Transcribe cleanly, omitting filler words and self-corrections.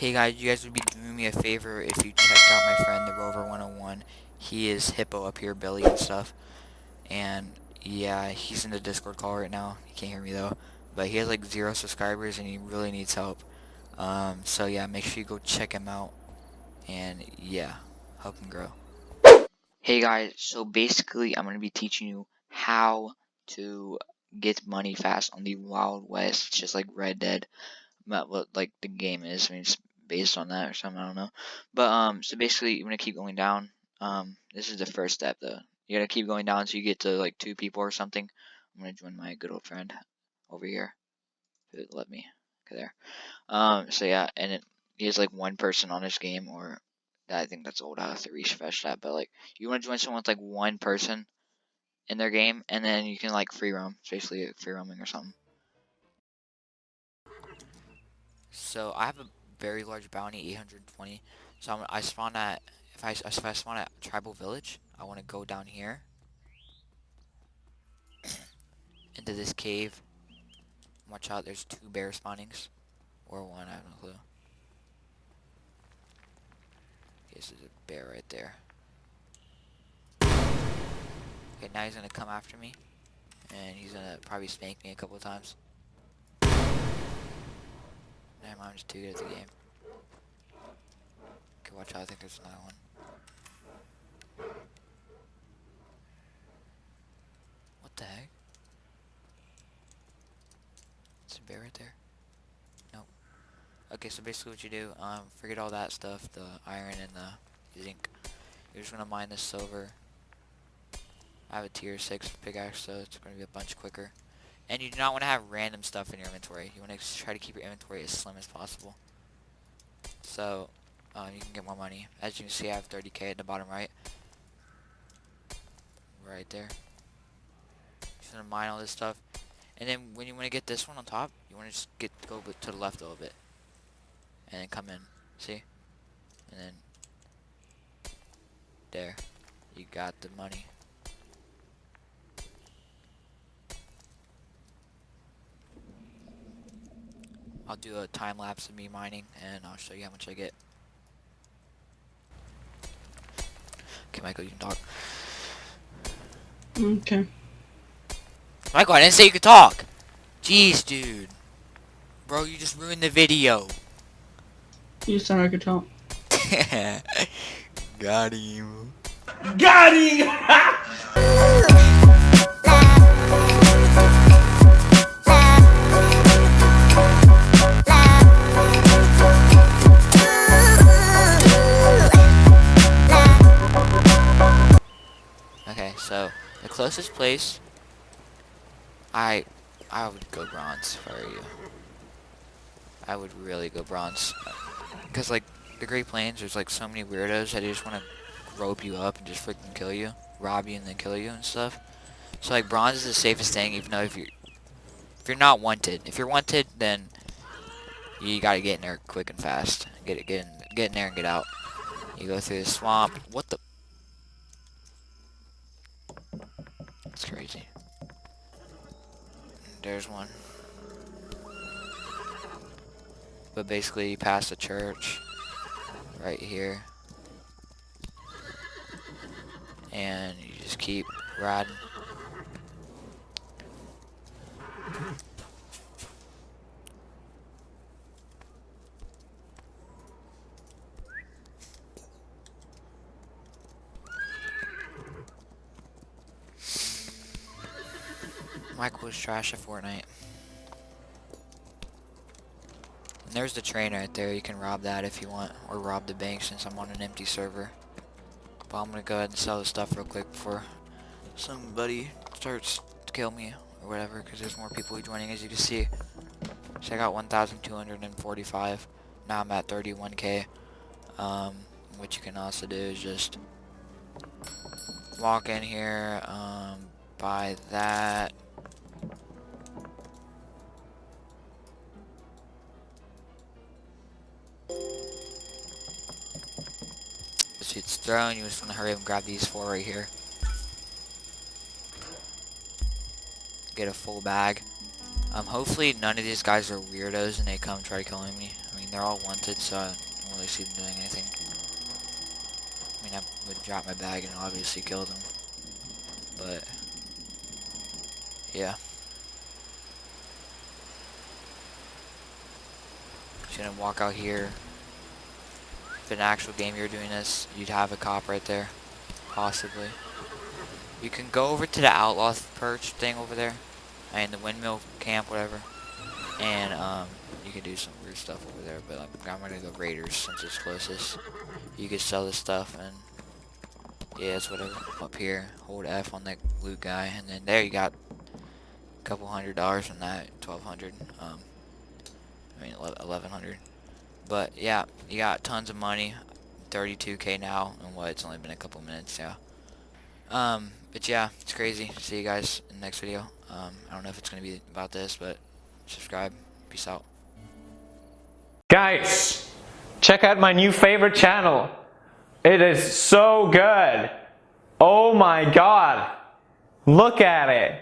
Hey guys, you guys would be doing me a favor if you checked out my friend the Rover 101. He is Hippo up here, Billy and stuff. And yeah, he's in the Discord call right now. He can't hear me though. But he has like 0 subscribers and he really needs help. So yeah, make sure you go check him out. And yeah, help him grow. Hey guys, so basically I'm going to be teaching you how to get money fast on the Wild West. It's just like Red Dead. Not what like the game is. I mean, it's based on that or something. I don't know. But so basically, you're gonna keep going down. This is the first step though. You gotta keep going down until you get to like 2 people or something. I'm gonna join my good old friend over here. If it let me. Okay, there. So yeah, and he has like 1 person on his game, or I think that's old. I have to refresh that. But like, you want to join someone with like 1 person in their game, and then you can like free roam. It's basically free roaming or something. So I have a very large bounty, 820. So I spawn at if I spawn at Tribal Village, I want to go down here into this cave. Watch out, there's 2 bear spawnings, or 1, I have no clue. This is a bear right there. Okay, now he's gonna come after me, and he's gonna probably spank me a couple of times. Never mind, I'm just too good at the game. Okay, watch out, I think there's another one. What the heck? It's a bear right there. Nope. Okay, so basically what you do, forget all that stuff, the iron and the zinc. You're just gonna mine this silver. I have a tier 6 pickaxe, so it's gonna be a bunch quicker. And you do not want to have random stuff in your inventory. You want to try to keep your inventory as slim as possible. So, you can get more money. As you can see, I have 30k at the bottom right. Right there. Just gonna mine all this stuff. And then when you want to get this one on top, you want to just go to the left a little bit. And then come in. See? And then, there. You got the money. I'll do a time lapse of me mining, and I'll show you how much I get. Okay, Michael, you can talk. Okay. Michael, I didn't say you could talk! Jeez, dude. Bro, you just ruined the video. You said I could talk. Got him. Got him! Okay, so the closest place, I would go bronze if I were you. I would really go bronze, because like the Great Plains, there's like so many weirdos that just want to rope you up and just freaking kill you, rob you and then kill you and stuff. So like bronze is the safest thing, even though if you're not wanted. If you're wanted, then you gotta get in there quick and fast. Get in there and get out. You go through the swamp. What the? That's crazy. There's one. But basically, you pass the church right here, and you just keep riding. Michael was trash at Fortnite. And there's the train right there. You can rob that if you want, or rob the bank since I'm on an empty server. But I'm gonna go ahead and sell the stuff real quick before somebody starts to kill me or whatever, because there's more people joining, as you can see. So I got 1,245. Now I'm at 31k. What you can also do is just walk in here, buy that. So it's thrown, you just want to hurry up and grab these 4 right here. Get a full bag. Hopefully none of these guys are weirdos and they come try killing me. I mean, mean, they're all wanted, so I don't really see them doing anything. I mean, I would drop my bag and obviously kill them. But, yeah. Just gonna walk out here. If in an actual game you're doing this, you'd have a cop right there. Possibly. You can go over to the outlaw perch thing over there. I mean, the windmill camp, whatever. And, you can do some weird stuff over there. But, like, I'm gonna go Raiders since it's closest. You can sell this stuff and, yeah, it's whatever. Up here, hold F on that loot guy. And then there you got a couple $100 from that. 1,200. I mean, 1,100. But, yeah, you got tons of money. 32K now. And what, it's only been a couple minutes, yeah. But yeah, it's crazy. See you guys in the next video. I don't know if it's going to be about this, but subscribe. Peace out. Guys, check out my new favorite channel. It is so good. Oh my god. Look at it.